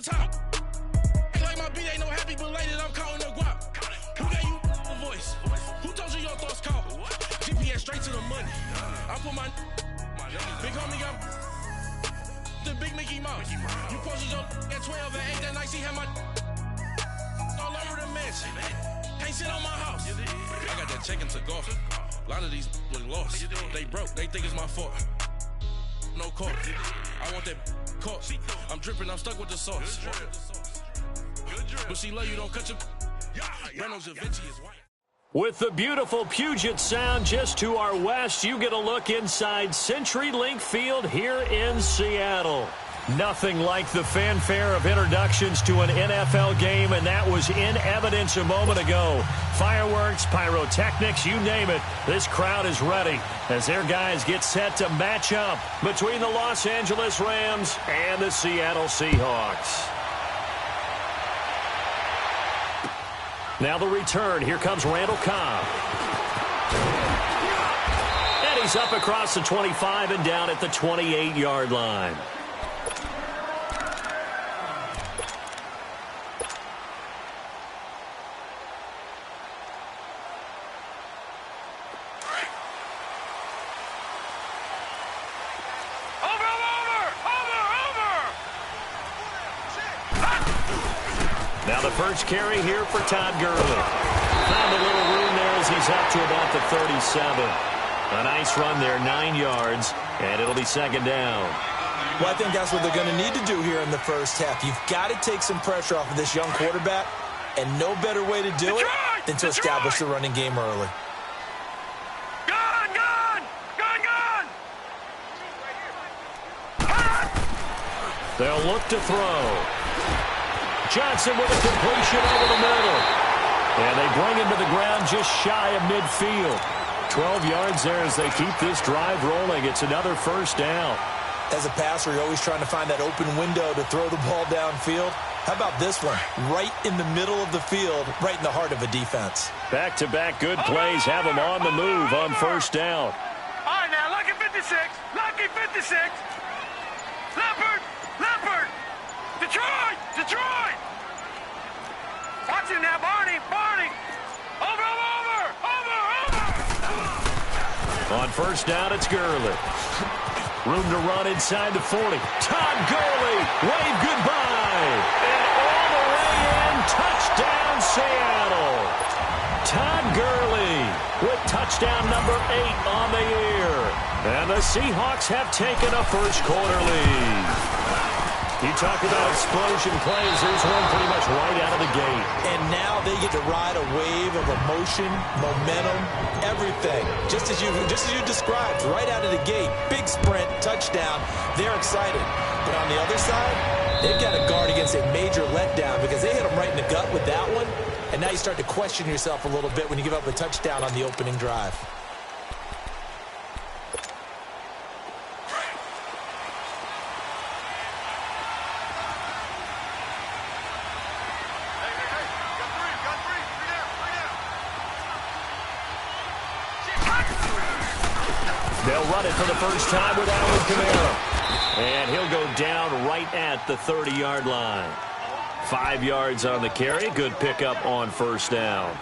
the top. Act like my beat ain't no happy, but later I'm calling the guap. Who gave you the voice? Who told you your thoughts count? GPS straight to the money. I put my big homie got the big Mickey Mouse. You posted your at 12 and 8 that night. She had my all over the mansion. Can't sit on my house. I got that check into golf. A lot of these look lost. They broke. They think it's my fault. No court. I want that court. I'm dripping. I'm stuck with the sauce. But she love you. Don't cut your. Reynolds Da Vinci is white. With the beautiful Puget Sound just to our west, you get a look inside CenturyLink Field here in Seattle. Nothing like the fanfare of introductions to an NFL game, and that was in evidence a moment ago. Fireworks, pyrotechnics, you name it. This crowd is ready as their guys get set to match up between the Los Angeles Rams and the Seattle Seahawks. Now the return. Here comes Randall Cobb. And he's up across the 25 and down at the 28-yard line. Now the first carry here for Todd Gurley. Found a little room there as he's up to about the 37. A nice run there, 9 yards, and it'll be second down. Well, I think that's what they're going to need to do here in the first half. You've got to take some pressure off of this young quarterback, and no better way to do it than to establish the running game early. They'll look to throw. Johnson with a completion over the middle. And they bring him to the ground just shy of midfield. 12 yards there as they keep this drive rolling. It's another first down. As a passer, you're always trying to find that open window to throw the ball downfield. How about this one? Right in the middle of the field, right in the heart of a defense. Back-to-back good plays have them on the move on first down. All right, now, lucky 56. Lucky 56. Leopard. Detroit. Watch him now, Barney. Over. On first down, it's Gurley. Room to run inside the 40. Todd Gurley, wave goodbye. And all the way in, touchdown Seattle. Todd Gurley with touchdown number 8 on the year. And the Seahawks have taken a first quarter lead. You talk about explosion plays. There's one pretty much right out of the gate. And now they get to ride a wave of emotion, momentum, everything. Just as you described, right out of the gate. Big sprint, touchdown. They're excited. But on the other side, they've got to guard against a major letdown because they hit them right in the gut with that one. And now you start to question yourself a little bit when you give up a touchdown on the opening drive. They'll run it for the first time with Alvin Kamara. And he'll go down right at the 30-yard line. 5 yards on the carry. Good pickup on first down.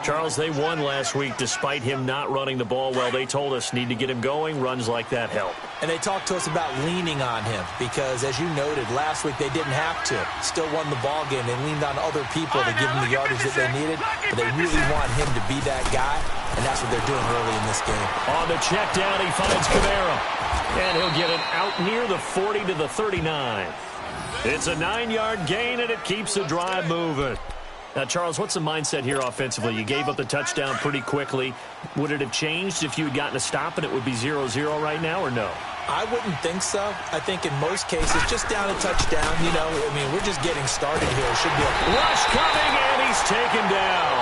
Charles, they won last week despite him not running the ball well. They told us need to get him going. Runs like that help. And they talked to us about leaning on him because, as you noted, last week they didn't have to. Still won the ball game. They leaned on other people to give them the yardage that they needed. But they really want him to be that guy, and that's what they're doing early in this game. On the check down, he finds Kamara. And he'll get it out near the 40 to the 39. It's a 9-yard gain, and it keeps the drive moving. Now, Charles, what's the mindset here offensively? You gave up the touchdown pretty quickly. Would it have changed if you had gotten a stop and it would be 0-0 right now, or no? I wouldn't think so. I think in most cases, just down a touchdown, you know, I mean, we're just getting started here. It should be a rush coming, and he's taken down.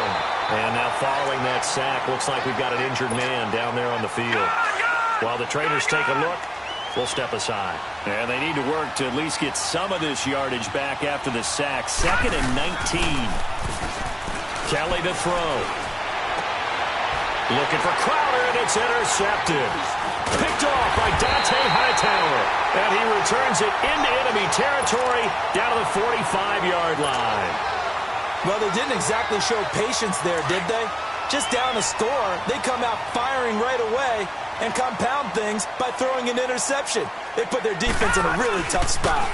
And now following that sack, looks like we've got an injured man down there on the field. While the trainers take a look, we'll step aside. And they need to work to at least get some of this yardage back after the sack. 2nd and 19. Kelly to throw. Looking for Crowder, and it's intercepted. Picked off by Dante Hightower. And he returns it into enemy territory down to the 45-yard line. Well, they didn't exactly show patience there, did they? Just down a score, they come out firing right away and compound things by throwing an interception. They put their defense in a really tough spot.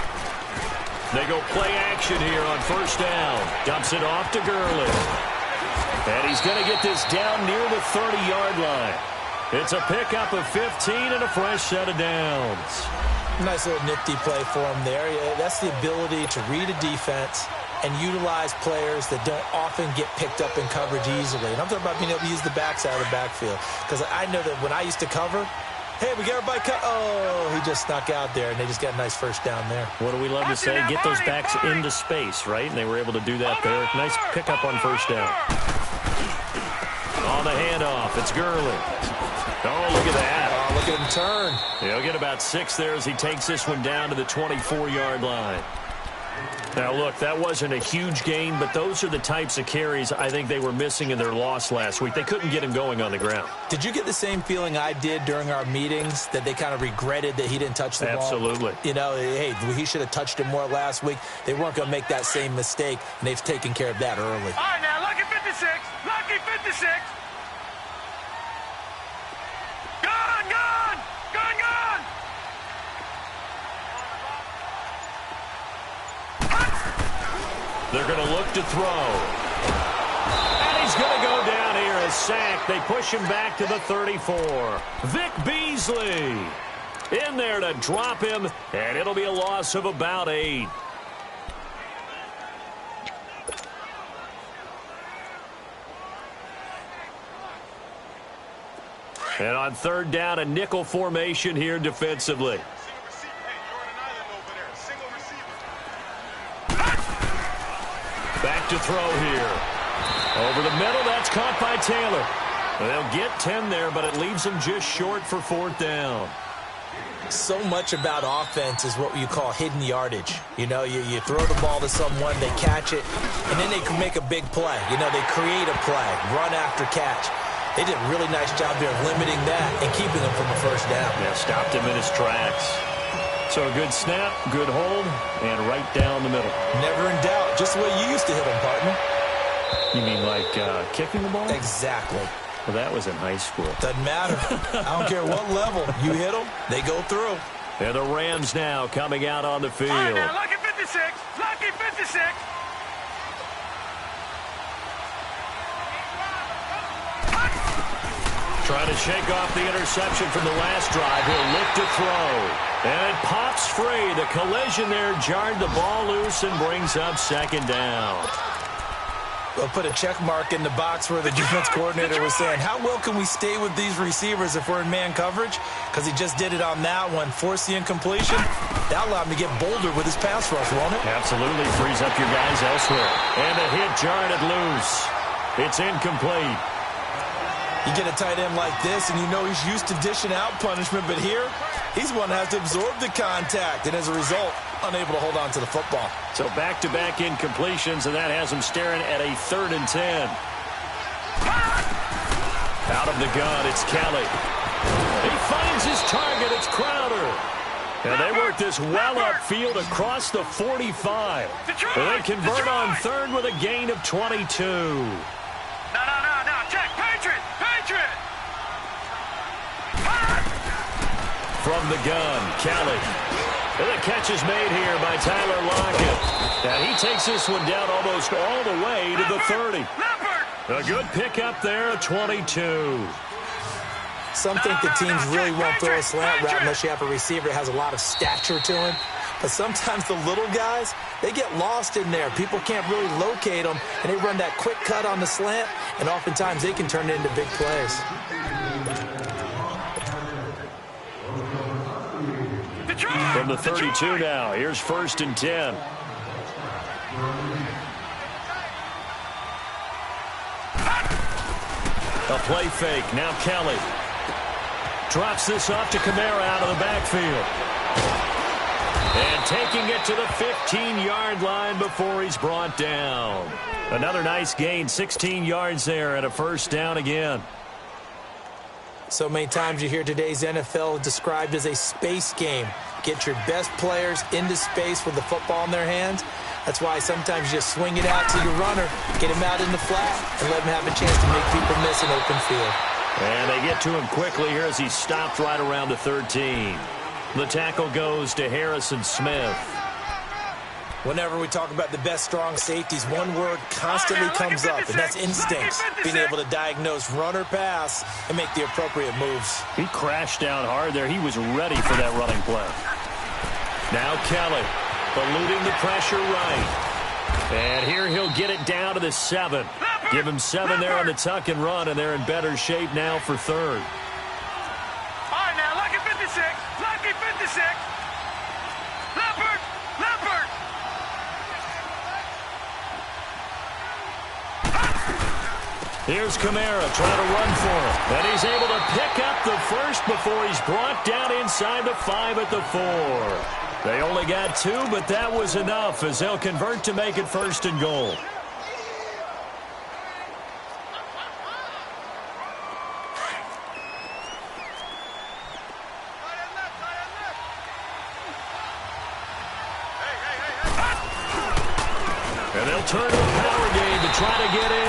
They go play action here on first down. Dumps it off to Gurley. And he's going to get this down near the 30-yard line. It's a pickup of 15 and a fresh set of downs. Nice little nifty play for him there. Yeah, that's the ability to read a defense and utilize players that don't often get picked up in coverage easily. And I'm talking about being able to use the backside of the backfield. Because I know that when I used to cover, hey, we got everybody cut. Oh, he just snuck out there, and they just got a nice first down there. What do we love to say? Get those backs into space, right? And they were able to do that there. Nice pickup on first down. On the handoff, it's Gurley. Oh, look at that. Oh, look at him turn. He'll get about 6 there as he takes this one down to the 24-yard line. Now, look, that wasn't a huge gain, but those are the types of carries I think they were missing in their loss last week. They couldn't get him going on the ground. Did you get the same feeling I did during our meetings, that they kind of regretted that he didn't touch the ball? Absolutely. You know, hey, he should have touched it more last week. They weren't going to make that same mistake, and they've taken care of that early. All right, now, lucky 56. Lucky 56. Gone, gone. Gone, gone. They're going to look to throw. And he's going to go down here as sacked. They push him back to the 34. Vic Beasley in there to drop him, and it'll be a loss of about 8. And on third down, a nickel formation here defensively. Back to throw here. Over the middle, that's caught by Taylor. They'll get 10 there, but it leaves them just short for fourth down. So much about offense is what you call hidden yardage. You know, you throw the ball to someone, they catch it, and then they can make a big play. You know, they create a play, run after catch. They did a really nice job there of limiting that and keeping him from a first down. Yeah, stopped him in his tracks. So a good snap, good hold, and right down the middle. Never in doubt. Just the way you used to hit them, partner. You mean like kicking the ball? Exactly. Well, that was in high school. Doesn't matter. I don't care what level. You hit them, they go through. And the Rams now coming out on the field. All right, now, lucky 56. Lucky 56. Trying to shake off the interception from the last drive. He'll look to throw. And it pops free. The collision there jarred the ball loose and brings up second down. We'll put a check mark in the box where the defense coordinator was saying, how well can we stay with these receivers if we're in man coverage? Because he just did it on that one. Force the incompletion. That allowed him to get bolder with his pass rush, won't it? Absolutely. Frees up your guys elsewhere. And the hit jarred it loose. It's incomplete. You get a tight end like this, and you know he's used to dishing out punishment, but here, he's one that has to absorb the contact, and as a result, unable to hold on to the football. So back-to-back incompletions, and that has him staring at a 3rd and 10. Out of the gun, it's Kelly. He finds his target, it's Crowder. And they work this well upfield across the 45. They convert on 3rd with a gain of 22. No, check, Patriot. From the gun, Kelly. And the catch is made here by Tyler Lockett. And he takes this one down almost all the way to the 30. A good pickup there at 22. Some think the teams really won't throw a slant route unless you have a receiver that has a lot of stature to him. But sometimes the little guys, they get lost in there. People can't really locate them, and they run that quick cut on the slant, and oftentimes they can turn it into big plays. From the 32 now, here's 1st and 10. A play fake, now Kelly. Drops this off to Kamara out of the backfield. And taking it to the 15-yard line before he's brought down. Another nice gain, 16 yards there, and a first down again. So many times you hear today's NFL described as a space game. Get your best players into space with the football in their hands. That's why sometimes you just swing it out to your runner, get him out in the flat, and let him have a chance to make people miss an open field. And they get to him quickly here as he stopped right around the 13. The tackle goes to Harrison Smith. Whenever we talk about the best strong safeties, one word constantly comes up, and that's instincts. Being able to diagnose run or pass and make the appropriate moves. He crashed down hard there. He was ready for that running play. Now Kelly, eluding the pressure right. And here he'll get it down to the 7. Give him 7 there on the tuck and run, and they're in better shape now for third. All right, now, lucky 56. Lucky 56. Leopard. Leopard. Here's Kamara trying to run for him. And he's able to pick up the first before he's brought down inside the 5 at the 4. They only got 2, but that was enough as they'll convert to make it 1st and goal. And they'll turn to the power game to try to get in.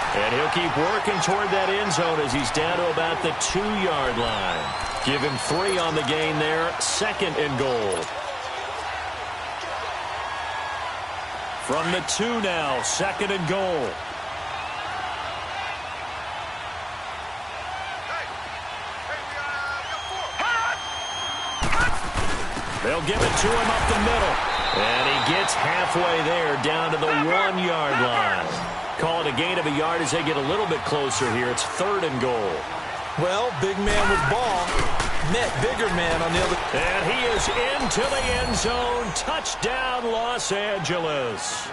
And he'll keep working toward that end zone as he's down to about the 2-yard line. Give him 3 on the gain there. 2nd and goal. From the 2 now, 2nd and goal. They'll give it to him up the middle. And he gets halfway there down to the 1-yard line. Call it a gain of a yard as they get a little bit closer here. It's 3rd and goal. Well, big man with ball met bigger man on the other. And he is into the end zone. Touchdown, Los Angeles.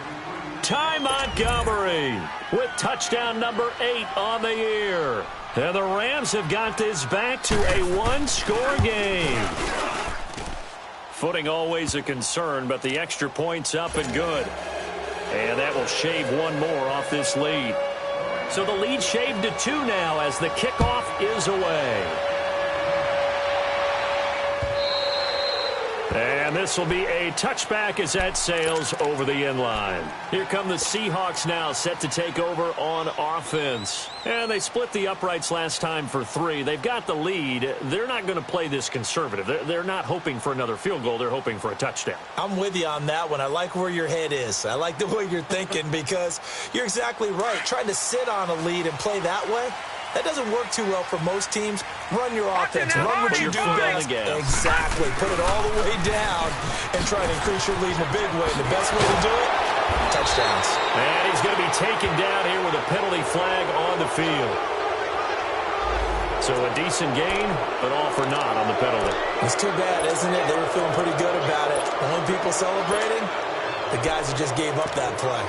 Ty Montgomery with touchdown number 8 on the year. And the Rams have got this back to a 1-score game. Footing always a concern, but the extra point's up and good. And that will shave 1 more off this lead. So the lead shaved to 2 now as the kickoff is away. And this will be a touchback as that sails over the end line. Here come the Seahawks now, set to take over on offense. And they split the uprights last time for 3. They've got the lead. They're not going to play this conservative. They're not hoping for another field goal. They're hoping for a touchdown. I'm with you on that one. I like where your head is. I like the way you're thinking because you're exactly right. Trying to sit on a lead and play that way, that doesn't work too well for most teams. Run your offense. Run what you do best. Exactly. Put it all the way down and try to increase your lead in a big way. The best way to do it, touchdowns. And he's going to be taken down here with a penalty flag on the field. So a decent gain, but all for naught on the penalty. It's too bad, isn't it? They were feeling pretty good about it. The only people celebrating, the guys who just gave up that play.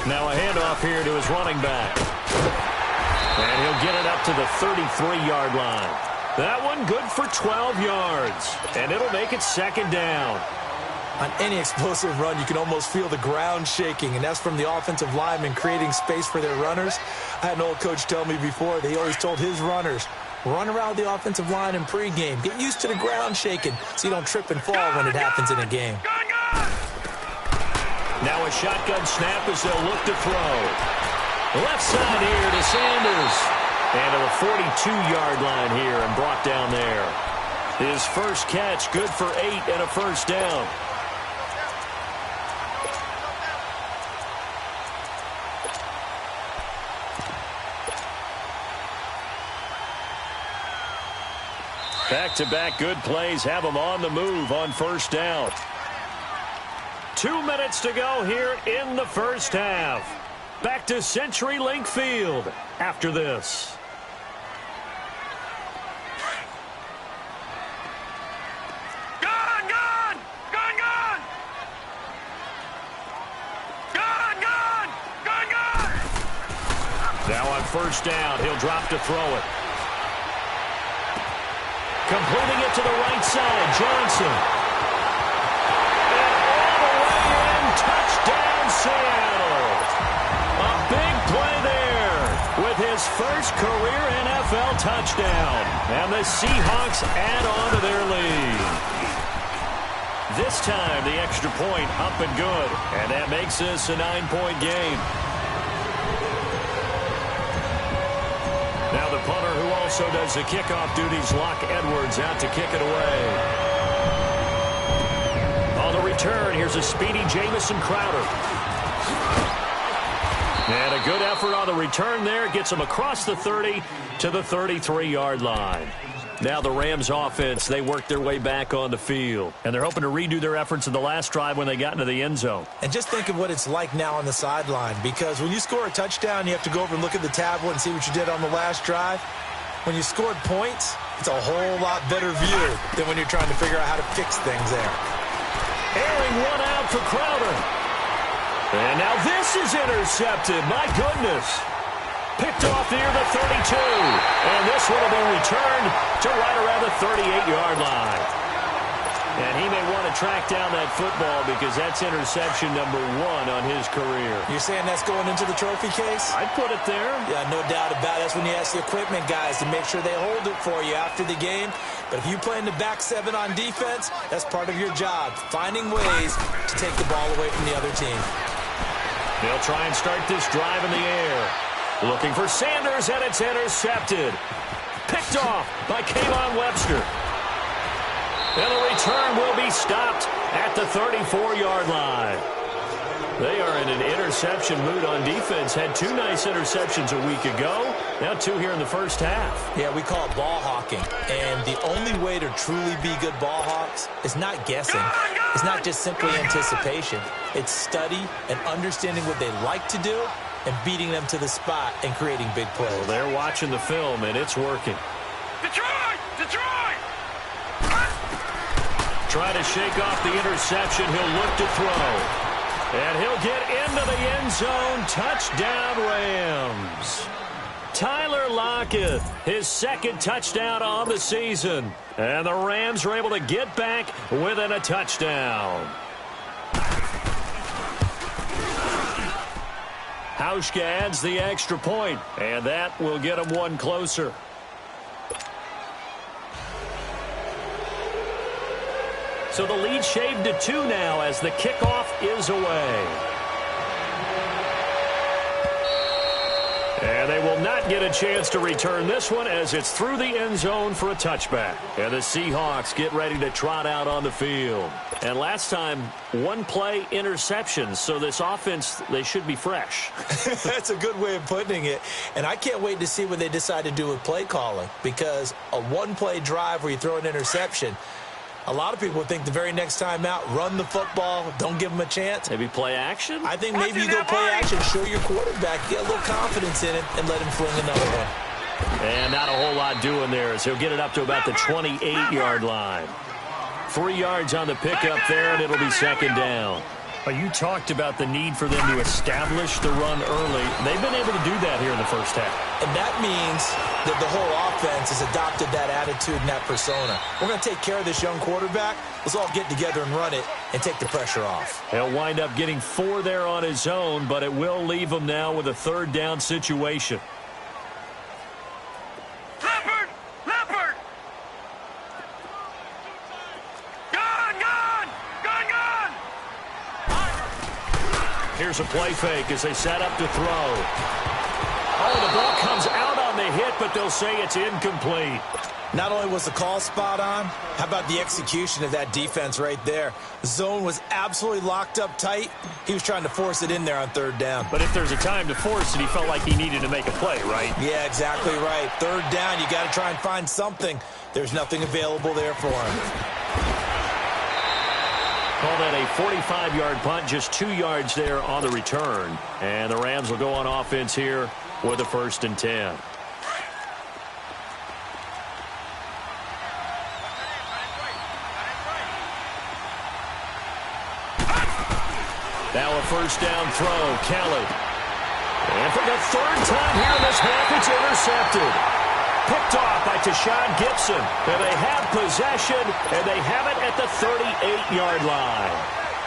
Now a handoff here to his running back. And he'll get it up to the 33-yard line. That one good for 12 yards. And it'll make it 2nd down. On any explosive run, you can almost feel the ground shaking, and that's from the offensive linemen creating space for their runners. I had an old coach tell me before, they always told his runners, run around the offensive line in pregame. Get used to the ground shaking so you don't trip and fall when it happens in a game. Now a shotgun snap as they'll look to throw. Left side here to Sanders. And to the 42-yard line here and brought down there. His first catch, good for 8 and a 1st down. Back-to-back good plays have them on the move on first down. 2 minutes to go here in the first half. Back to CenturyLink Field after this. Now on first down, he'll drop to throw it. Completing it to the right side, Johnson. And all the way in, touchdown Seattle. A big play there with his first career NFL touchdown. And the Seahawks add on to their lead. This time, the extra point up and good. And that makes this a 9-point game. Now the punter who also does the kickoff duties, Locke Edwards, out to kick it away. On the return, here's a speedy Jamison Crowder. And a good effort on the return there. Gets him across the 30 to the 33-yard line. Now the Rams offense, they work their way back on the field. And they're hoping to redo their efforts in the last drive when they got into the end zone. And just think of what it's like now on the sideline. Because when you score a touchdown, you have to go over and look at the tablet and see what you did on the last drive. When you scored points, it's a whole lot better view than when you're trying to figure out how to fix things there. Airing one out for Crowder. And now this is intercepted. My goodness. Picked off near the 32. And this one will be returned to right around the 38-yard line. And he may want to track down that football because that's interception number 1 on his career. You're saying that's going into the trophy case? I'd put it there. Yeah, no doubt about it. That's when you ask the equipment guys to make sure they hold it for you after the game. But if you play in the back 7 on defense, that's part of your job, finding ways to take the ball away from the other team. They'll try and start this drive in the air. Looking for Sanders, and it's intercepted. Picked off by Kayvon Webster. And the return will be stopped at the 34-yard line. They are in an interception mood on defense. Had 2 nice interceptions a week ago. Now 2 here in the first half. Yeah, we call it ball hawking. And the only way to truly be good ball hawks is not guessing. It's not just simply anticipation. It's study and understanding what they like to do and beating them to the spot and creating big plays. Well, they're watching the film, and it's working. Detroit! Detroit! Try to shake off the interception. He'll look to throw. And he'll get into the end zone. Touchdown, Rams. Tyler Lockett, his second touchdown on the season. And the Rams are able to get back within a touchdown. Hauschka adds the extra point, and that will get him 1 closer. So the lead shaved to 2 now as the kickoff is away. And they will not get a chance to return this one as it's through the end zone for a touchback. And the Seahawks get ready to trot out on the field. And last time, 1 play interceptions. So this offense, they should be fresh. That's a good way of putting it. And I can't wait to see what they decide to do with play calling. Because a 1-play drive where you throw an interception, a lot of people think the very next time out, run the football, don't give them a chance. Maybe play action? I think maybe you go play action, show your quarterback, get a little confidence in it, and let him fling another one. And not a whole lot doing there as he'll get it up to about the 28-yard line. 3 yards on the pickup there, and it'll be second down. You talked about the need for them to establish the run early. They've been able to do that here in the first half. And that means that the whole offense has adopted that attitude and that persona. We're going to take care of this young quarterback. Let's all get together and run it and take the pressure off. He'll wind up getting 4 there on his own, but it will leave him now with a 3rd down situation. Leopard! Leopard! Gone! Gone! Gone! Gone! Here's a play fake as they set up to throw. Oh, the ball comes out on the hit, but they'll say it's incomplete. Not only was the call spot on, how about the execution of that defense right there? The zone was absolutely locked up tight. He was trying to force it in there on third down. But if there's a time to force it, he felt like he needed to make a play, right? Yeah, exactly right. Third down, you got to try and find something. There's nothing available there for him. Call that a 45-yard punt, just 2 yards there on the return. And the Rams will go on offense here with a 1st and 10. Now a 1st down throw, Kelly. And for the 3rd time here this half, it's intercepted. Picked off by Tashawn Gibson. And they have possession, and they have it at the 38-yard line.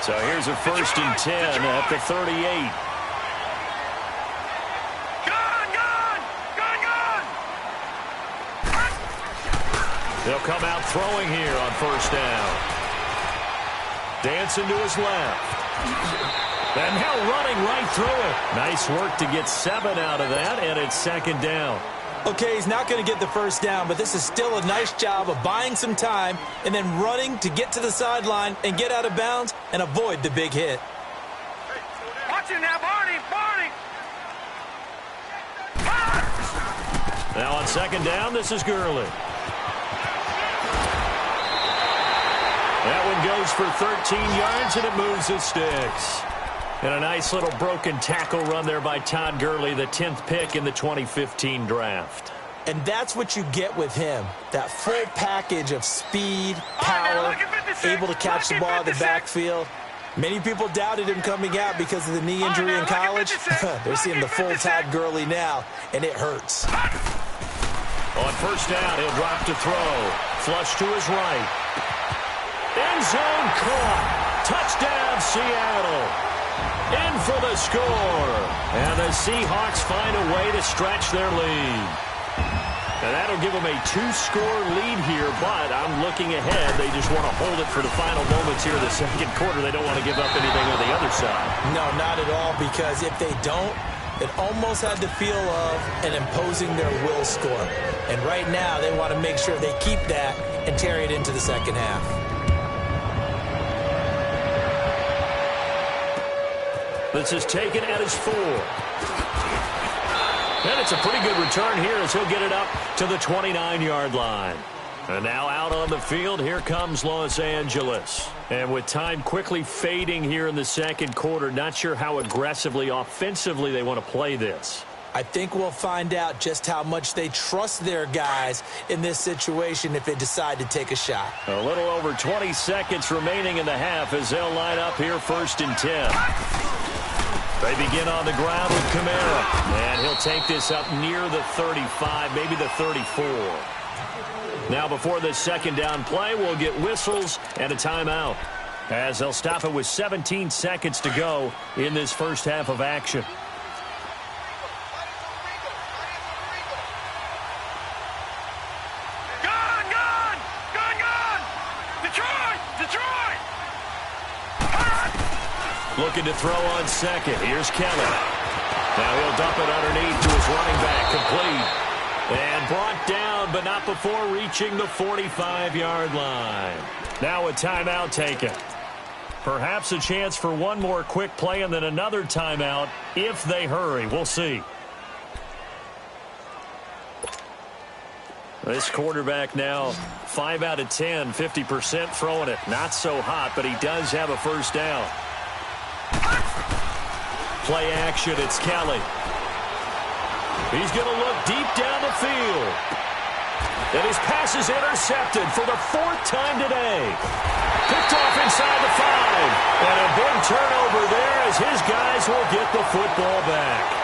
So here's a 1st and 10 at the 38. They'll come out throwing here on 1st down. Dancing to his left. And now running right through it. Nice work to get 7 out of that, and it's 2nd down. Okay, he's not going to get the 1st down, but this is still a nice job of buying some time and then running to get to the sideline and get out of bounds and avoid the big hit. Watch it now, Barney! Now on 2nd down, this is Gurley. That one goes for 13 yards, and it moves his sticks. And a nice little broken tackle run there by Todd Gurley, the 10th pick in the 2015 draft. And that's what you get with him, that full package of speed, power, able to catch the ball in the backfield. Many people doubted him coming out because of the knee injury in college. They're seeing the full Todd Gurley now, and it hurts. On 1st down, he'll drop to throw. Flush to his right. End zone caught. Touchdown, Seattle. In for the score. And the Seahawks find a way to stretch their lead. And that'll give them a 2-score lead here, but I'm looking ahead. They just want to hold it for the final moments here in the 2nd quarter. They don't want to give up anything on the other side. No, not at all, because if they don't, it almost had the feel of an imposing their will score. And right now, they want to make sure they keep that and carry it into the 2nd half. This is taken at his 4. And it's a pretty good return here as he'll get it up to the 29-yard line. And now out on the field, here comes Los Angeles. And with time quickly fading here in the 2nd quarter, not sure how aggressively, offensively they want to play this. I think we'll find out just how much they trust their guys in this situation if they decide to take a shot. A little over 20 seconds remaining in the half as they'll line up here 1st and 10. They begin on the ground with Kamara. And he'll take this up near the 35, maybe the 34. Now before this 2nd down play, we'll get whistles and a timeout, as they'll stop it with 17 seconds to go in this 1st half of action. Looking to throw on 2nd. Here's Kelly. Now he'll dump it underneath to his running back. Complete. And brought down, but not before reaching the 45-yard line. Now a timeout taken. Perhaps a chance for one more quick play and then another timeout if they hurry. We'll see. This quarterback now 5 out of 10, 50% throwing it. Not so hot, but he does have a 1st down. Play action, it's Kelly. He's going to look deep down the field. And his pass is intercepted for the 4th time today. Picked off inside the 5. And a big turnover there as his guys will get the football back.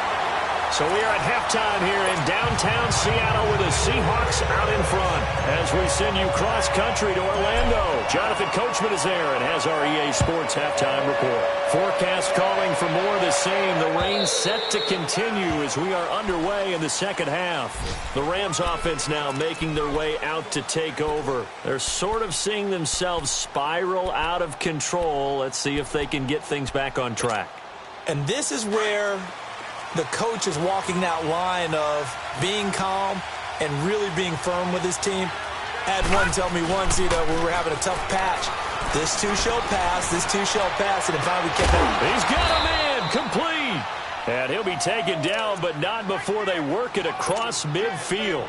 So we are at halftime here in downtown Seattle with the Seahawks out in front as we send you cross-country to Orlando. Jonathan Coachman is there and has our EA Sports halftime report. Forecast calling for more of the same. The rain set to continue as we are underway in the 2nd half. The Rams offense now making their way out to take over. They're sort of seeing themselves spiral out of control. Let's see if they can get things back on track. And this is where the coach is walking that line of being calm and really being firm with his team. I had one tell me once, we were having a tough patch. This too shall pass, this too shall pass, and it finally kept it. He's got a man, complete. And he'll be taken down, but not before they work it across midfield.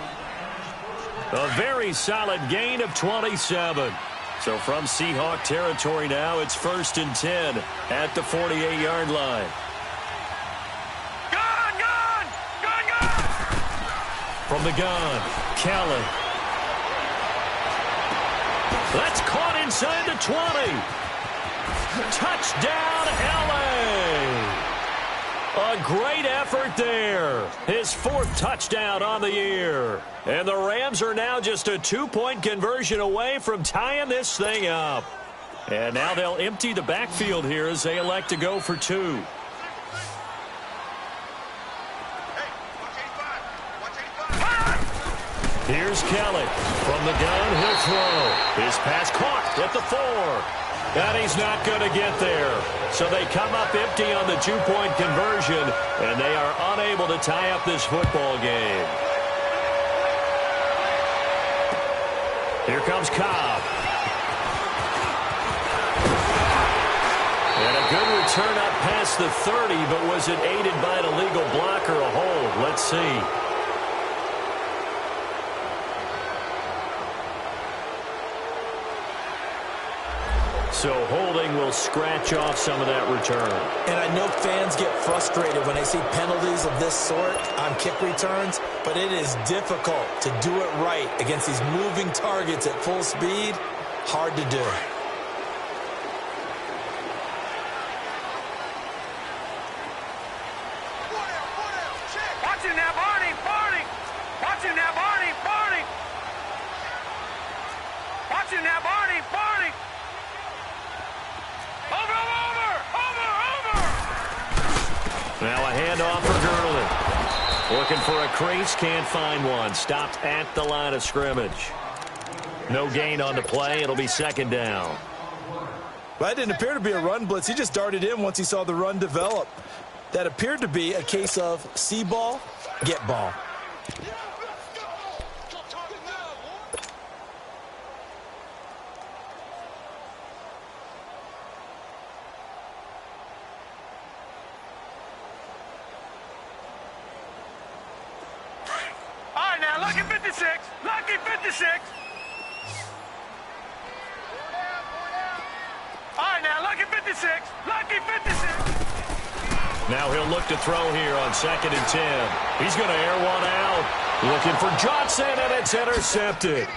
A very solid gain of 27. So from Seahawk territory now, it's 1st and 10 at the 48-yard line. From the gun, Kelly. That's caught inside the 20. Touchdown, L.A. A great effort there. His 4th touchdown on the year. And the Rams are now just a 2-point conversion away from tying this thing up. And now they'll empty the backfield here as they elect to go for 2. Here's Kelly. From the gun, he'll throw. His pass caught at the 4. And he's not going to get there. So they come up empty on the 2-point conversion, and they are unable to tie up this football game. Here comes Cobb. And a good return up past the 30, but was it aided by an illegal block or a hold? Let's see. So holding will scratch off some of that return. And I know fans get frustrated when they see penalties of this sort on kick returns, but it is difficult to do it right against these moving targets at full speed. Hard to do. Watch it now, Barney! Barney! Watch it now, Barney! Barney! Watch it now, Barney! Barney! Now a handoff for Gurley. Looking for a crease, can't find one. Stopped at the line of scrimmage. No gain on the play. It'll be 2nd down. Well, that didn't appear to be a run blitz. He just darted in once he saw the run develop. That appeared to be a case of see ball, get ball. Lucky 56! Lucky 56! All right, now, lucky 56! Lucky 56! Now he'll look to throw here on 2nd and 10. He's going to air one out. Looking for Johnson, and it's intercepted.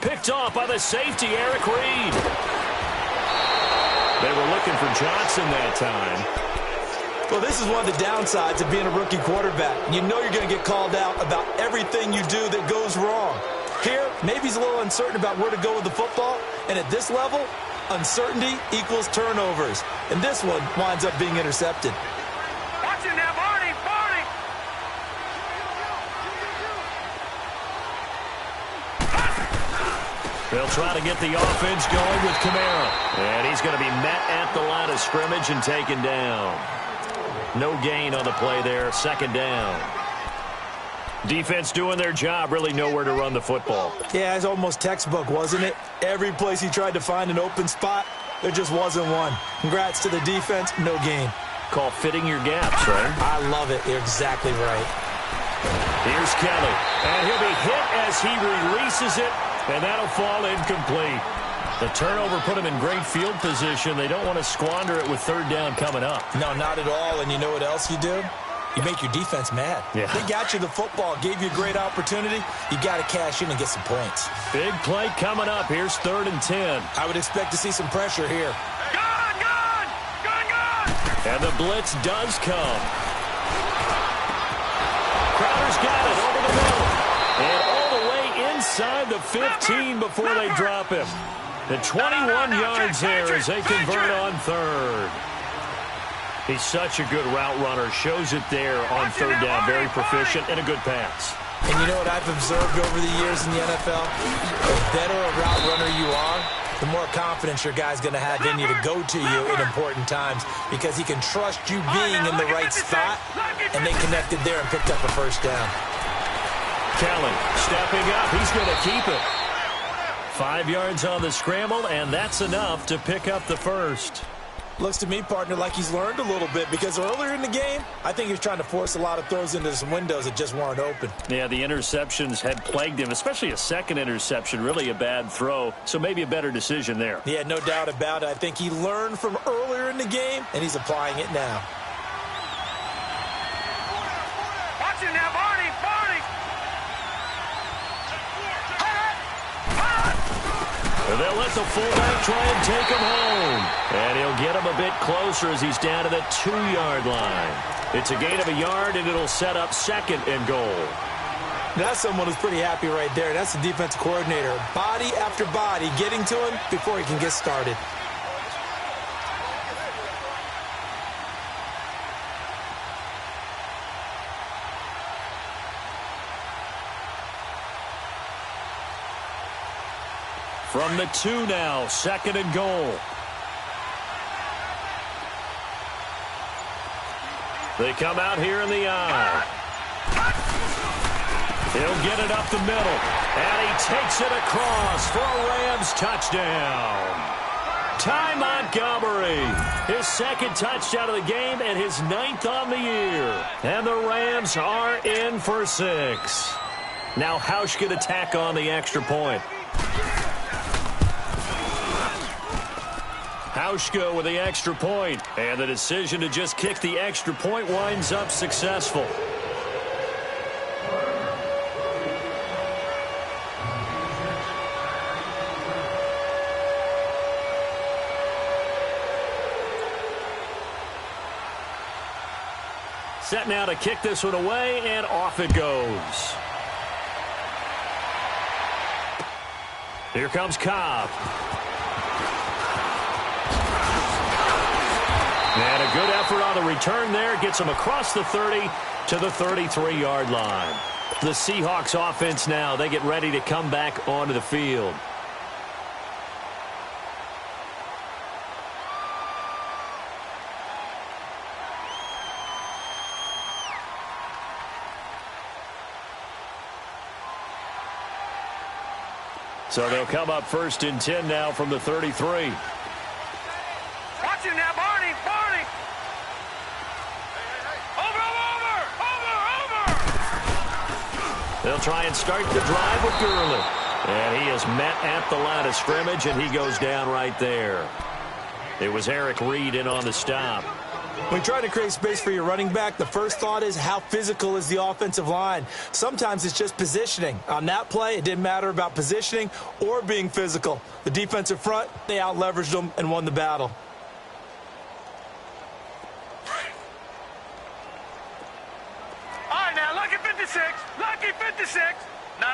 Picked off by the safety, Eric Reed. They were looking for Johnson that time. Well, this is one of the downsides of being a rookie quarterback. You know you're going to get called out about everything you do that goes wrong. Here, maybe he's a little uncertain about where to go with the football, and at this level, uncertainty equals turnovers. And this one winds up being intercepted. Watch it now, Barney! Barney! They'll try to get the offense going with Kamara. And he's going to be met at the line of scrimmage and taken down. No gain on the play there, 2nd down. Defense doing their job, really nowhere to run the football. Yeah, it's almost textbook, wasn't it? Every place he tried to find an open spot, there just wasn't one. Congrats to the defense, no gain. Call fitting your gaps, right? I love it. You're exactly right. Here's Kelly, and he'll be hit as he releases it, and that'll fall incomplete. The turnover put him in great field position. They don't want to squander it with 3rd down coming up. No, not at all. And you know what else you do? You make your defense mad. Yeah. They got you the football, gave you a great opportunity. You got to cash in and get some points. Big play coming up. Here's 3rd and 10. I would expect to see some pressure here. Gun! Gun! Gun! Gun! And the blitz does come. Crowder's got it over the middle. And all the way inside the 15 before they drop him. The 21 yards there as they convert on 3rd. He's such a good route runner. Shows it there on 3rd down. Very proficient and a good pass. And you know what I've observed over the years in the NFL? The better a route runner you are, the more confidence your guy's going to have in you to go to you in important times because he can trust you being in the right spot, and they connected there and picked up a first down. Kelly stepping up. He's going to keep it. 5 yards on the scramble, and that's enough to pick up the first. Looks to me, partner, like he's learned a little bit because earlier in the game, I think he was trying to force a lot of throws into some windows that just weren't open. Yeah, the interceptions had plagued him, especially a second interception, really a bad throw, so maybe a better decision there. Yeah, no doubt about it. I think he learned from earlier in the game, and he's applying it now. Watch it now, Barney! They'll let the fullback try and take him home. And he'll get him a bit closer as he's down to the 2-yard line. It's a gain of a yard, and it'll set up 2nd and goal. That's someone who's pretty happy right there. That's the defensive coordinator. Body after body getting to him before he can get started. From the 2 now, 2nd and goal. They come out here in the eye. He'll get it up the middle, and he takes it across for a Rams touchdown. Ty Montgomery, his 2nd touchdown of the game and his 9th on the year. And the Rams are in for 6. Now Hausch going to tack on the extra point. Hauschka with the extra point, and the decision to just kick the extra point winds up successful. Set now to kick this one away, and off it goes. Here comes Cobb. And a good effort on the return there. Gets him across the 30 to the 33-yard line. The Seahawks offense now, they get ready to come back onto the field. So they'll come up 1st and 10 now from the 33. Watch it now, Barney! They'll try and start the drive with Gurley. And he is met at the line of scrimmage, and he goes down right there. It was Eric Reed in on the stop. When trying to create space for your running back, the first thought is how physical is the offensive line. Sometimes it's just positioning. On that play, it didn't matter about positioning or being physical. The defensive front, they out-leveraged them and won the battle. Lucky 56! Lucky 56! No,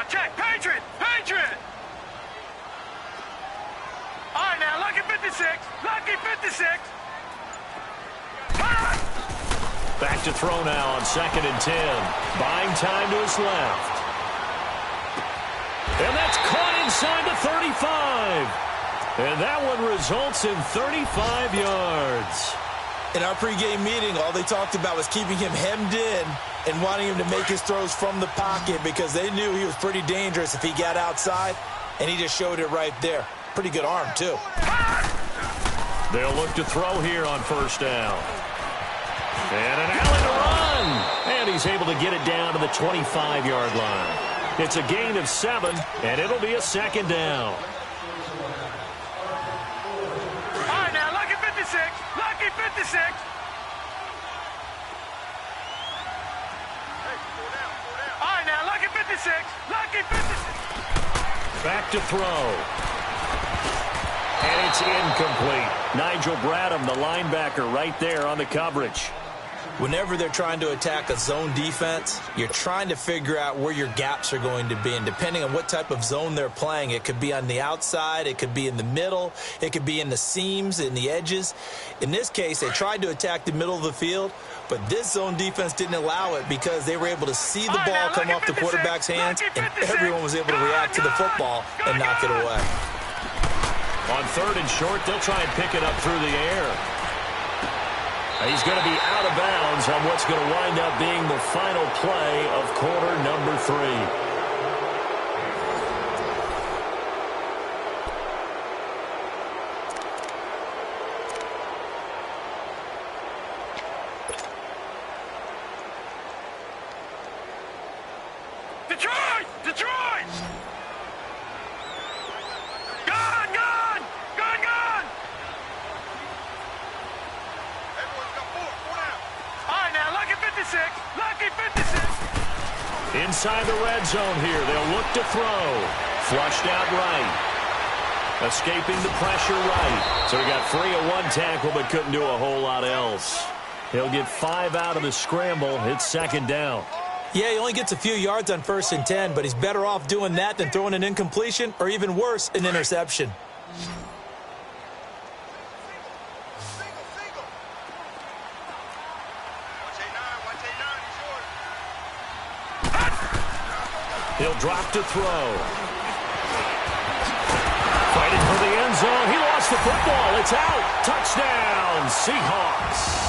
check! Patriot! All right, now, Lucky 56! Lucky 56! Back to throw now on 2nd and 10. Buying time to his left. And that's caught inside the 35. And that one results in 35 yards. In our pregame meeting, all they talked about was keeping him hemmed in and wanting him to make his throws from the pocket because they knew he was pretty dangerous if he got outside, and he just showed it right there. Pretty good arm, too. They'll look to throw here on 1st down. And an alley to run. And he's able to get it down to the 25-yard line. It's a gain of 7, and it'll be a 2nd down. All right, now, Lucky 56! Lucky 56! All right, now, Lucky 56! Lucky 56! Back to throw. And it's incomplete. Nigel Bradham, the linebacker, right there on the coverage. Whenever they're trying to attack a zone defense, you're trying to figure out where your gaps are going to be. And depending on what type of zone they're playing, it could be on the outside, it could be in the middle, it could be in the seams, in the edges. In this case, they tried to attack the middle of the field, but this zone defense didn't allow it because they were able to see the ball come off the quarterback's hands, and everyone was able to react to the football and knock it away. On 3rd and short, they'll try and pick it up through the air. He's going to be out of bounds on what's going to wind up being the final play of quarter number 3. Detroit! Detroit! Gun! Gun! Gun! Gun! Everyone's got four down. All right, now, lucky 56. Lucky 56. Inside the red zone here. They'll look to throw. Flushed out right. Escaping the pressure right. So he got free of one tackle but couldn't do a whole lot else. He'll get 5 out of the scramble. It's 2nd down. Yeah, he only gets a few yards on 1st and 10, but he's better off doing that than throwing an incompletion or even worse, an interception. He'll drop to throw. Fighting for the end zone. He lost the football. It's out. Touchdown, Seahawks.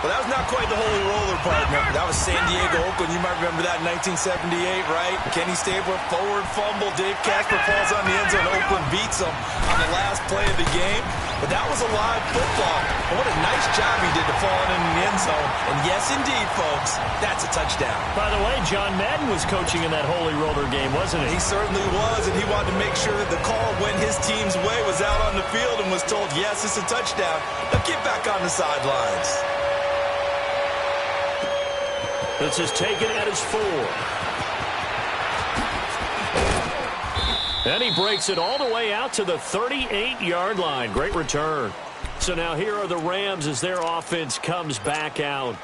Well, that was not quite the holy roller, partner. That was San Diego, Oakland. You might remember that in 1978, right? Kenny Stabler, forward fumble. Dave Casper falls on the end zone. Oakland beats him on the last play of the game. But that was a live football. And what a nice job he did to fall in the end zone. And yes, indeed, folks, that's a touchdown. By the way, John Madden was coaching in that holy roller game, wasn't he? He certainly was, and he wanted to make sure that the call went his team's way, was out on the field, and was told, yes, it's a touchdown. Now get back on the sidelines. This is taken at his 4. And he breaks it all the way out to the 38-yard line. Great return. So now here are the Rams as their offense comes back out.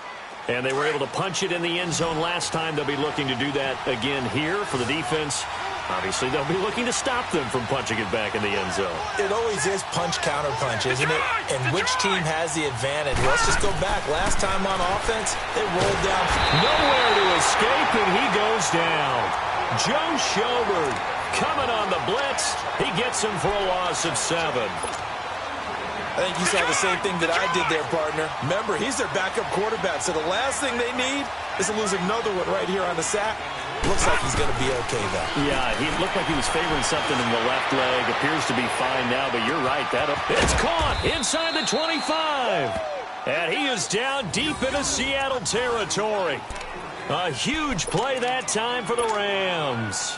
And they were able to punch it in the end zone last time. They'll be looking to do that again here for the defense. Obviously, they'll be looking to stop them from punching it back in the end zone. It always is punch-counter-punch, isn't it? And which team has the advantage? Let's just go back. Last time on offense, they rolled down. Nowhere to escape, and he goes down. Joe Schobert coming on the blitz. He gets him for a loss of 7. I think you saw the same thing that I did there, partner. Remember, he's their backup quarterback, so the last thing they need is to lose another one right here on the sack. Looks like he's going to be okay, though. Yeah, he looked like he was favoring something in the left leg. Appears to be fine now, but you're right. It's caught inside the 25. And he is down deep into Seattle territory. A huge play that time for the Rams.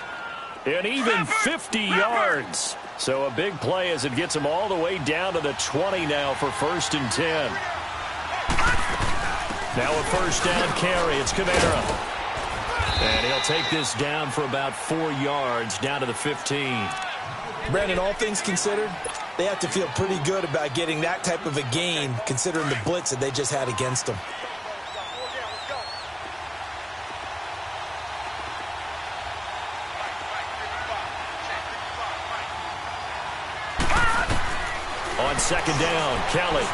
And even 50 yards. So a big play as it gets him all the way down to the 20 now for 1st and 10. Now a 1st down carry. It's Kamara. And he'll take this down for about 4 yards, down to the 15. Brandon, all things considered, they have to feel pretty good about getting that type of a gain, considering the blitz that they just had against them. On 2nd down, Kelly.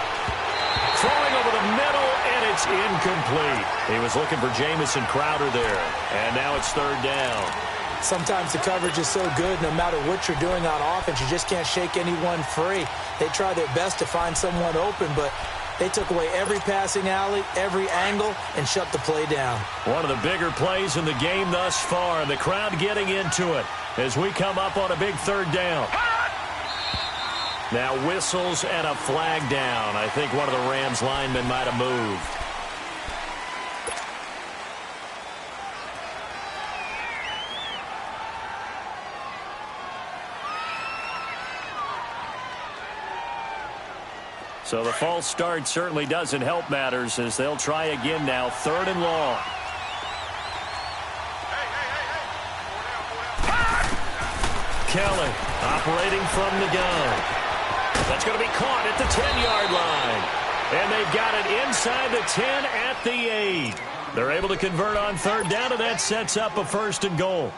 Throwing over the middle, and it's incomplete. He was looking for Jamison Crowder there, and now it's 3rd down. Sometimes the coverage is so good, no matter what you're doing on offense, you just can't shake anyone free. They try their best to find someone open, but they took away every passing alley, every angle, and shut the play down. One of the bigger plays in the game thus far, and the crowd getting into it as we come up on a big 3rd down. Now whistles and a flag down. I think one of the Rams linemen might have moved. So the false start certainly doesn't help matters as they'll try again now. 3rd and long. Kelly operating from the gun. That's going to be caught at the 10-yard line. And they've got it inside the 10 at the 8. They're able to convert on 3rd down, and that sets up a 1st and goal.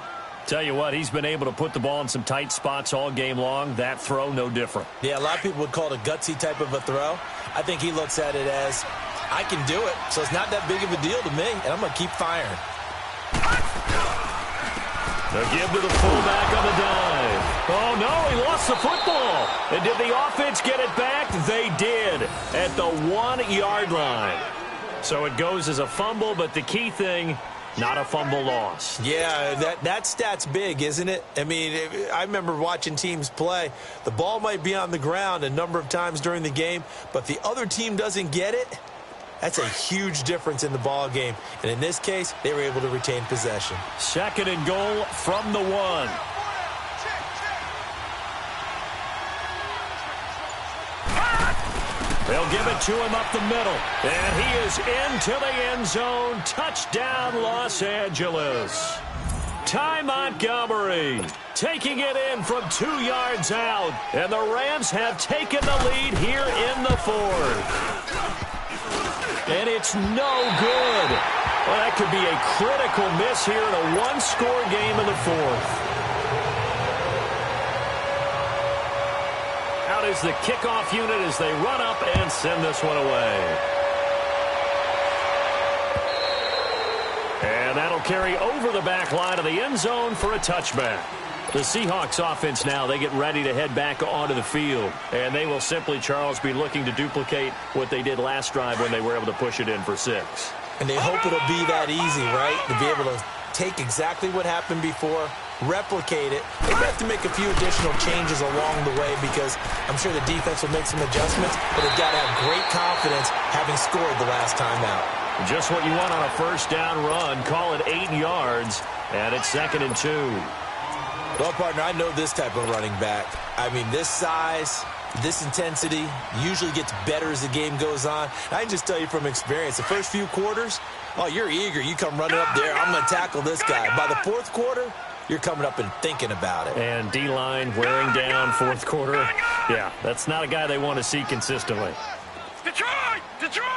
Tell you what, he's been able to put the ball in some tight spots all game long. That throw, no different. Yeah, a lot of people would call it a gutsy type of a throw. I think he looks at it as, I can do it, so it's not that big of a deal to me, and I'm going to keep firing. They'll give to the fullback on the dive. Oh, no, he lost the football. And did the offense get it back? They did at the 1-yard line. So it goes as a fumble, but the key thing, not a fumble loss. Yeah, that stat's big, isn't it? I mean, I remember watching teams play. The ball might be on the ground a number of times during the game, but the other team doesn't get it. That's a huge difference in the ball game. And in this case, they were able to retain possession. 2nd and goal from the 1. They'll give it to him up the middle. And he is into the end zone. Touchdown, Los Angeles. Ty Montgomery taking it in from 2 yards out. And the Rams have taken the lead here in the 4th. And it's no good. Well, that could be a critical miss here in a 1-score game in the 4th. Out is the kickoff unit as they run up and send this one away. And that'll carry over the back line of the end zone for a touchback. The Seahawks offense now, they get ready to head back onto the field. And they will simply, Charles, be looking to duplicate what they did last drive when they were able to push it in for 6. And they hope it'll be that easy, right? To be able to take exactly what happened before, replicate it. They have to make a few additional changes along the way because I'm sure the defense will make some adjustments, but they've got to have great confidence having scored the last time out. Just what you want on a 1st down run. Call it 8 yards, and it's 2nd and 2. Well, partner, I know this type of running back. I mean, this size, this intensity usually gets better as the game goes on. I can just tell you from experience, the first few quarters, oh, you're eager. You come running up there, I'm going to tackle this guy. By the 4th quarter, you're coming up and thinking about it. And D-line wearing down 4th quarter. Yeah, that's not a guy they want to see consistently. Detroit! Detroit!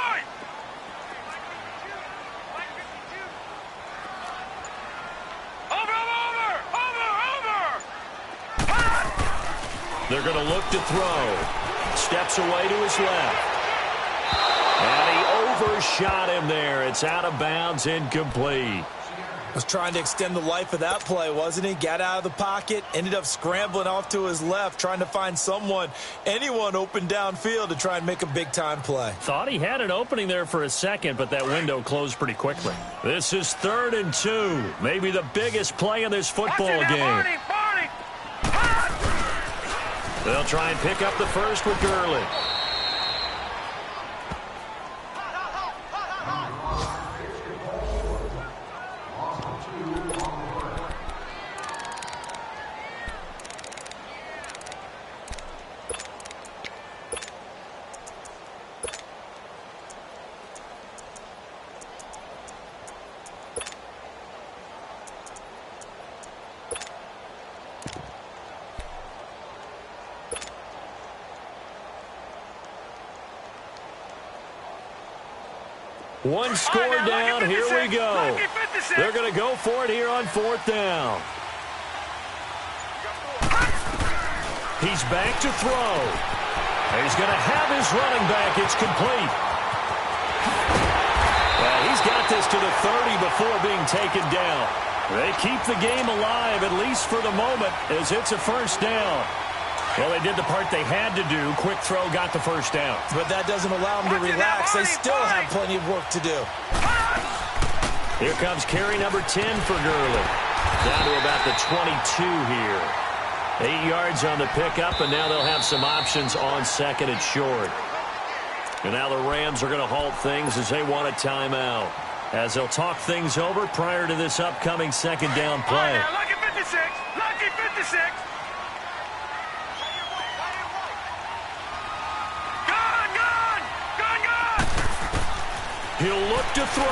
They're going to look to throw. Steps away to his left. And he overshot him there. It's out of bounds, incomplete. Was trying to extend the life of that play, wasn't he? Got out of the pocket, ended up scrambling off to his left, trying to find anyone open downfield to try and make a big-time play. Thought he had an opening there for a second, but that window closed pretty quickly. This is 3rd and 2. Maybe the biggest play in this football game. They'll try and pick up the first with Gurley. One score down, here we go. They're going to go for it here on 4th down. He's back to throw. He's going to have his running back. It's complete. He's got this to the 30 before being taken down. They keep the game alive, at least for the moment, as it's a 1st down. Well, they did the part they had to do. Quick throw got the 1st down. But that doesn't allow them to relax. They still have plenty of work to do. Here comes carry number 10 for Gurley. Down to about the 22 here. 8 yards on the pickup, and now they'll have some options on 2nd and short. And now the Rams are going to halt things as they want a timeout, as they'll talk things over prior to this upcoming 2nd down play. Lucky 56! Lucky 56! He'll look to throw.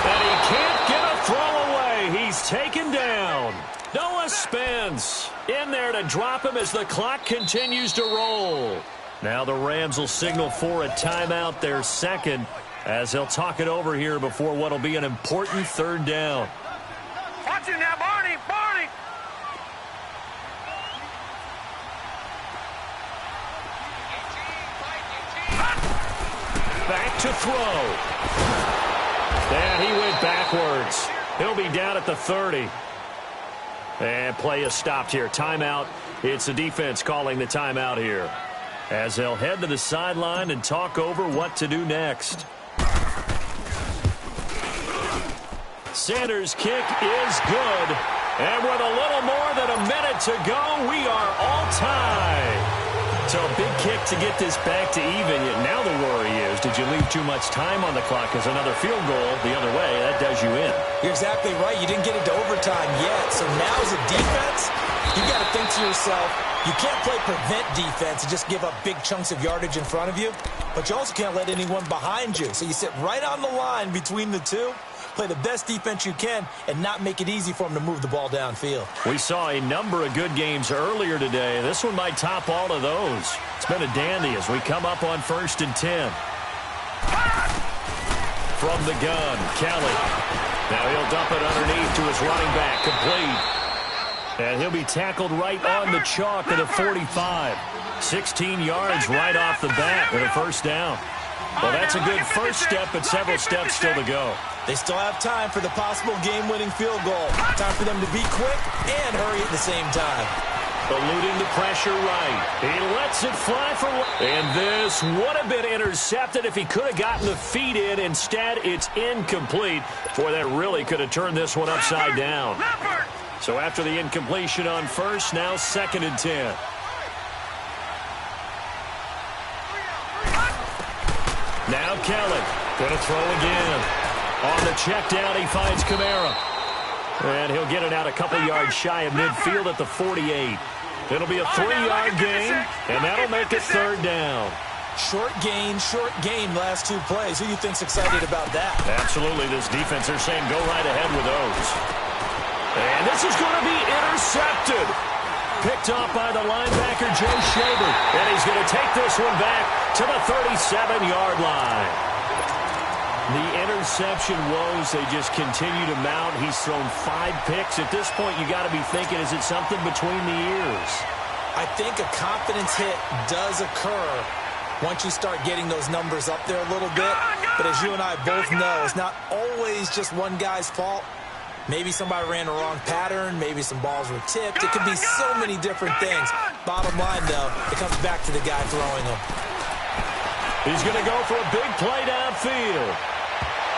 And he can't get a throw away. He's taken down. Noah Spence in there to drop him as the clock continues to roll. Now the Rams will signal for a timeout, their 2nd, as they'll talk it over here before what will be an important 3rd down. Watch it now, Barney! Barney! Back to throw. And he went backwards. He'll be down at the 30. And play is stopped here. Timeout. It's the defense calling the timeout here, as they'll head to the sideline and talk over what to do next. Sanders' kick is good. And with a little more than a minute to go, we are all tied. So a big kick to get this back to even. Now the worry is, did you leave too much time on the clock? Because another field goal the other way, that does you in. You're exactly right. You didn't get into overtime yet. So now as a defense, you got to think to yourself, you can't play prevent defense and just give up big chunks of yardage in front of you. But you also can't let anyone behind you. So you sit right on the line between the two. Play the best defense you can and not make it easy for them to move the ball downfield. We saw a number of good games earlier today. This one might top all of those. It's been a dandy as we come up on 1st and 10. From the gun, Kelly. Now he'll dump it underneath to his running back, complete. And he'll be tackled right on the chalk at a 45. 16 yards right off the bat with a first down. Well, that's a good first step, but several steps still to go. They still have time for the possible game-winning field goal. Time for them to be quick and hurry at the same time. Eluding the pressure right. He lets it fly for one. And this would have been intercepted if he could have gotten the feet in. Instead, it's incomplete. Boy, that really could have turned this one upside down. So after the incompletion on first, now 2nd and 10. Now Kelly, going to throw again. On the check down, he finds Kamara. And he'll get it out a couple yards shy of midfield at the 48. It'll be a 3-yard gain, and that'll make it 3rd down. Short gain, last 2 plays. Who do you think's excited about that? Absolutely. This defense, they're saying go right ahead with those. And this is going to be intercepted. Picked off by the linebacker, Joe Shaver. And he's going to take this one back to the 37-yard line. The interception woes, they just continue to mount. He's thrown 5 picks. At this point, you got to be thinking, is it something between the ears? I think a confidence hit does occur once you start getting those numbers up there a little bit. But as you and I both know, it's not always just one guy's fault. Maybe somebody ran the wrong pattern. Maybe some balls were tipped. It could be so many different things. Bottom line, though, it comes back to the guy throwing them. He's going to go for a big play downfield.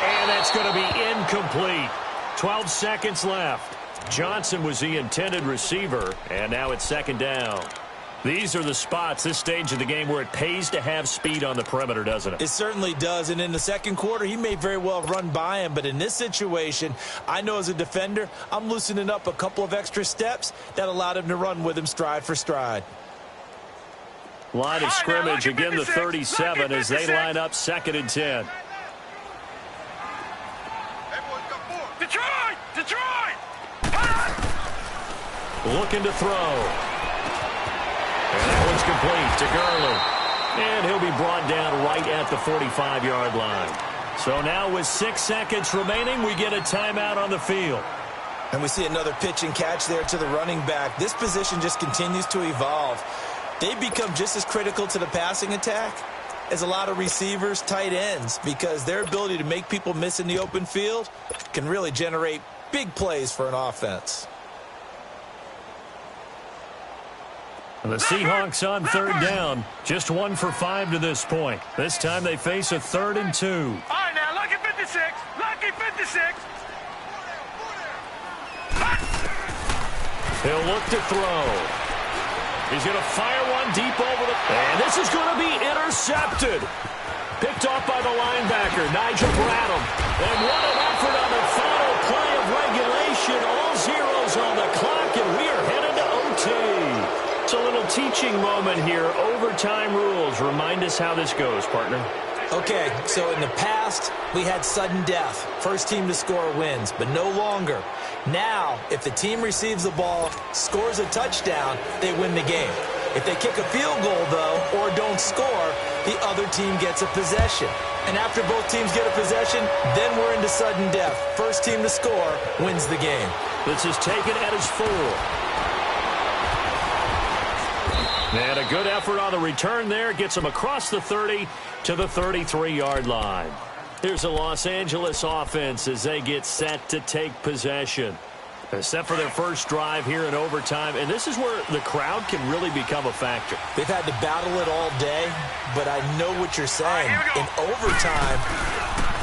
And that's going to be incomplete. 12 seconds left. Johnson was the intended receiver, and now it's 2nd down. These are the spots, this stage of the game, where it pays to have speed on the perimeter, doesn't it? It certainly does, and in the second quarter, he may very well run by him, but in this situation, I know as a defender, I'm loosening up a couple of extra steps that allowed him to run with him stride for stride. Line of scrimmage, again the 37 as they line up 2nd and 10. Detroit! Looking to throw. And that one's complete to Gurley. And he'll be brought down right at the 45-yard line. So now with 6 seconds remaining, we get a timeout on the field. And we see another pitch and catch there to the running back. This position just continues to evolve. They become just as critical to the passing attack as a lot of receivers, tight ends, because their ability to make people miss in the open field can really generate big plays for an offense. The Seahawks on 3rd down. Just 1 for 5 to this point. This time they face a 3rd and 2. All right, now, lucky 56. Lucky 56. He'll look to throw. He's going to fire one deep over the... And this is going to be intercepted. Picked off by the linebacker, Nigel Bradham. And what an effort on the final play of regulation. All zeros on the clock, and we are headed to OT. It's a little teaching moment here. Overtime rules. Remind us how this goes, partner. Okay, so in the past, we had sudden death. First team to score wins, but no longer. Now, if the team receives the ball, scores a touchdown, they win the game. If they kick a field goal, though, or don't score, the other team gets a possession. And after both teams get a possession, then we're into sudden death. First team to score wins the game. This is taken at his 4. And a good effort on the return there. Gets him across the 30 to the 33-yard line. Here's the Los Angeles offense as they get set to take possession. Except for their first drive here in overtime, and this is where the crowd can really become a factor. They've had to battle it all day, but I know what you're saying. In overtime,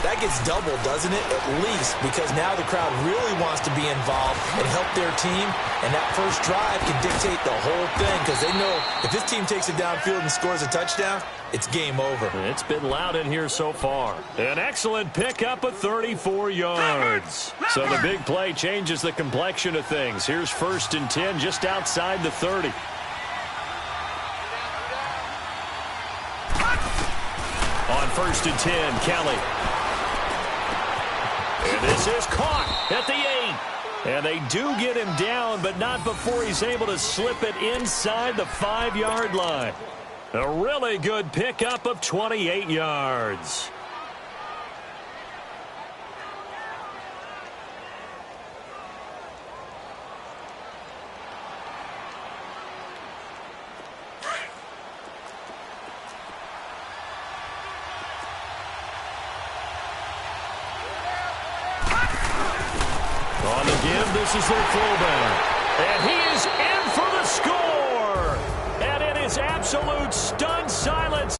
that gets doubled, doesn't it? At least, because now the crowd really wants to be involved and help their team, and that first drive can dictate the whole thing because they know if this team takes it downfield and scores a touchdown, it's game over. It's been loud in here so far. An excellent pickup of 34 yards. So the big play changes the complexion of things. Here's 1st and 10 just outside the 30. On 1st and 10, Kelly. And this is caught at the 8. And they do get him down, but not before he's able to slip it inside the 5-yard line. A really good pickup of 28 yards. On the give, this is their fullback. And he is in for the score. And it is absolute stun silence.